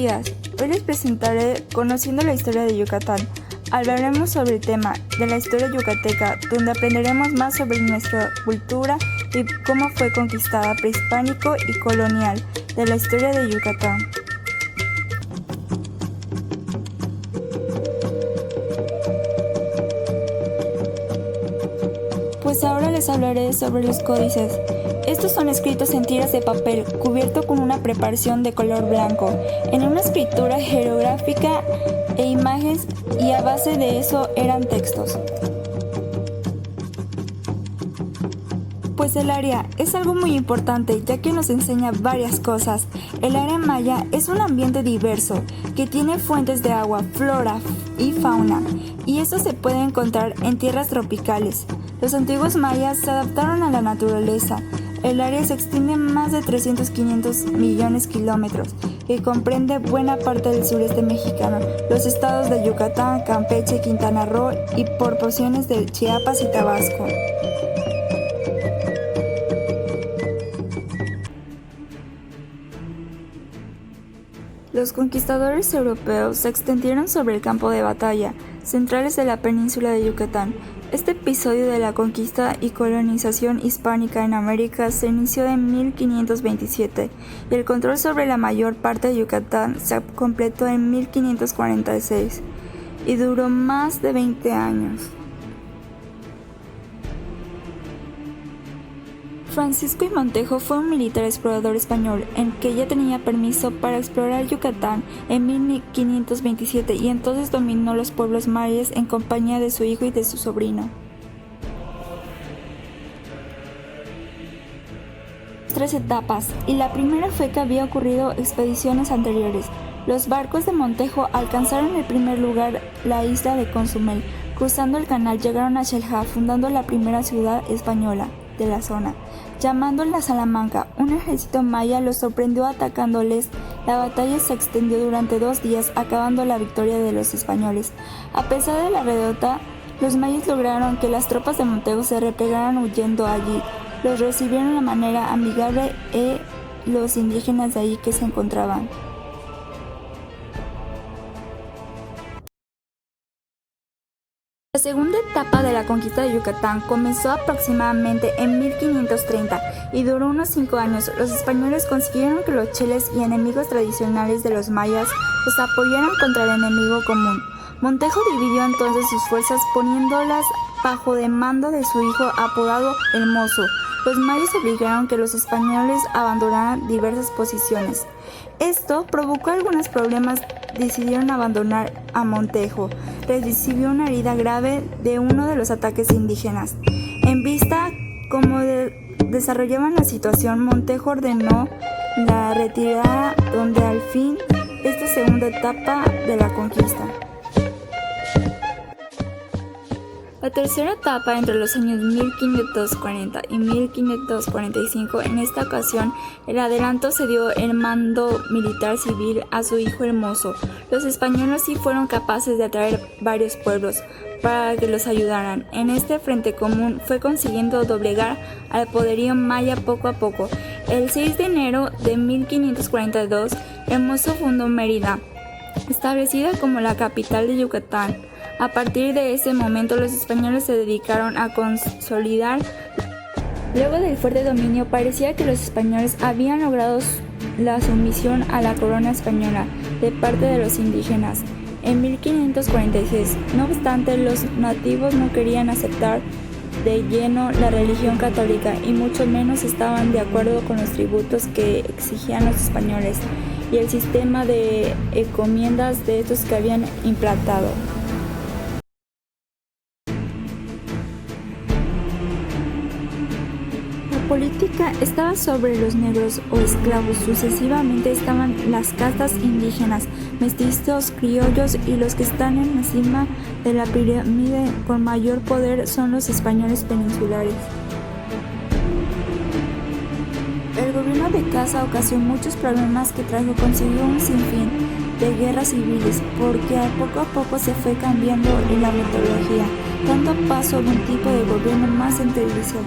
días, hoy les presentaré Conociendo la historia de Yucatán. Hablaremos sobre el tema de la historia yucateca, donde aprenderemos más sobre nuestra cultura y cómo fue conquistada prehispánico y colonial de la historia de Yucatán. Pues ahora les hablaré sobre los códices. Estos son escritos en tiras de papel, cubierto con una preparación de color blanco, en una escritura jeroglífica e imágenes, y a base de eso eran textos. Pues el área es algo muy importante, ya que nos enseña varias cosas. El área maya es un ambiente diverso, que tiene fuentes de agua, flora y fauna, y eso se puede encontrar en tierras tropicales. Los antiguos mayas se adaptaron a la naturaleza. El área se extiende más de 300-500 millones de kilómetros y comprende buena parte del sureste mexicano, los estados de Yucatán, Campeche, Quintana Roo y por porciones de Chiapas y Tabasco. Los conquistadores europeos se extendieron sobre el campo de batalla centrales de la península de Yucatán. Este episodio de la conquista y colonización hispánica en América se inició en 1527 y el control sobre la mayor parte de Yucatán se completó en 1546 y duró más de 20 años. Francisco I. Montejo fue un militar explorador español en que ya tenía permiso para explorar Yucatán en 1527 y entonces dominó los pueblos mayas en compañía de su hijo y de su sobrino. Tres etapas, y la primera fue que había ocurrido expediciones anteriores. Los barcos de Montejo alcanzaron en primer lugar la isla de Cozumel. Cruzando el canal llegaron a Xel-Há, fundando la primera ciudad española de la zona, llamándola Salamanca. Un ejército maya los sorprendió atacándoles. La batalla se extendió durante 2 días, acabando la victoria de los españoles. A pesar de la derrota, los mayas lograron que las tropas de Montejo se replegaran huyendo allí. Los recibieron de manera amigable los indígenas de allí que se encontraban. La segunda etapa de la conquista de Yucatán comenzó aproximadamente en 1530 y duró unos 5 años. Los españoles consiguieron que los cheles y enemigos tradicionales de los mayas los apoyaran contra el enemigo común. Montejo dividió entonces sus fuerzas poniéndolas bajo de mando de su hijo apodado El Mozo. Los mayas obligaron que los españoles abandonaran diversas posiciones. Esto provocó algunos problemas. Decidieron abandonar a Montejo. Recibió una herida grave de uno de los ataques indígenas. En vista cómo desarrollaban la situación, Montejo ordenó la retirada, donde al fin esta segunda etapa de la conquista. La tercera etapa, entre los años 1540 y 1545, en esta ocasión el adelanto se dio el mando militar civil a su hijo Hermoso. Los españoles sí fueron capaces de atraer varios pueblos para que los ayudaran. En este frente común fue consiguiendo doblegar al poderío maya poco a poco. El 6 de enero de 1542, Hermoso fundó Mérida, establecida como la capital de Yucatán. A partir de ese momento, los españoles se dedicaron a consolidar. Luego del fuerte dominio, parecía que los españoles habían logrado la sumisión a la corona española de parte de los indígenas. En 1546, no obstante, los nativos no querían aceptar de lleno la religión católica y mucho menos estaban de acuerdo con los tributos que exigían los españoles y el sistema de encomiendas de estos que habían implantado. La política estaba sobre los negros o esclavos. Sucesivamente estaban las castas indígenas, mestizos, criollos, y los que están en la cima de la pirámide con mayor poder son los españoles peninsulares. El gobierno de Casa ocasionó muchos problemas que trajo consigo un sinfín de guerras civiles, porque poco a poco se fue cambiando en la metodología, dando paso a un tipo de gobierno más centralizado.